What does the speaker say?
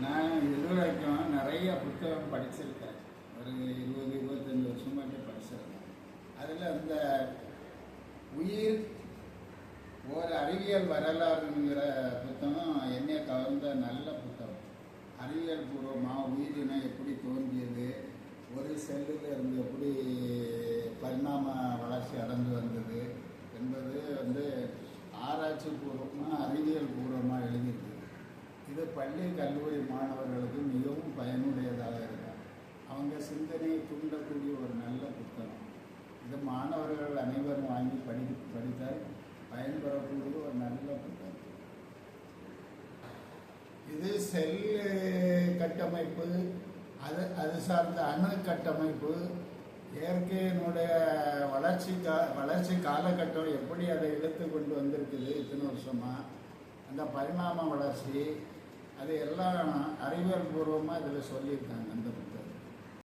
நான் இதுவரைக்கும் நிறைய புத்தகம் படிச்சிருக்கேன். ஒரு 20-25 வருஷமாட்டு படிச்சிருக்கேன். அதில் அந்த உயிர் ஒரு அறிவியல் வரலாறுங்கிற புத்தகம் என்னை கவர்ந்த நல்ல புத்தகம். அறிவியல் பூர்வமாக உயிரினம் எப்படி தோன்றியது, ஒரு செல்லில் இருந்து எப்படி பரிணாம வளர்ச்சி அடைந்து வந்தது என்பது ஆராய்ச்சி பூர்வமாக அறிவியல் பூர்வமாக எழுதியிருக்கு. இது பள்ளி கல்லூரி மாணவர்களுக்கு மிகவும் பயனுடையதாக இருக்கும். அவங்க சிந்தனையை தூண்டக்கூடிய ஒரு நல்ல புத்தகம். இது மாணவர்கள் அனைவரும் வாங்கி படித்தால் பயன்பெறக்கூடிய ஒரு நல்ல புத்தகம். இது செல்லு கட்டமைப்பு, அது சார்ந்த அணு கட்டமைப்பு, இயற்கையினுடைய வளர்ச்சி காலகட்டம் எப்படி அதை இழுத்து கொண்டு வந்திருக்குது இத்தனை வருஷமாக, அந்த பரிணாம வளர்ச்சி, அது எல்லாம் அறிவியல் பூர்வமாக இதில் சொல்லியிருக்காங்க அந்த புத்தகம்.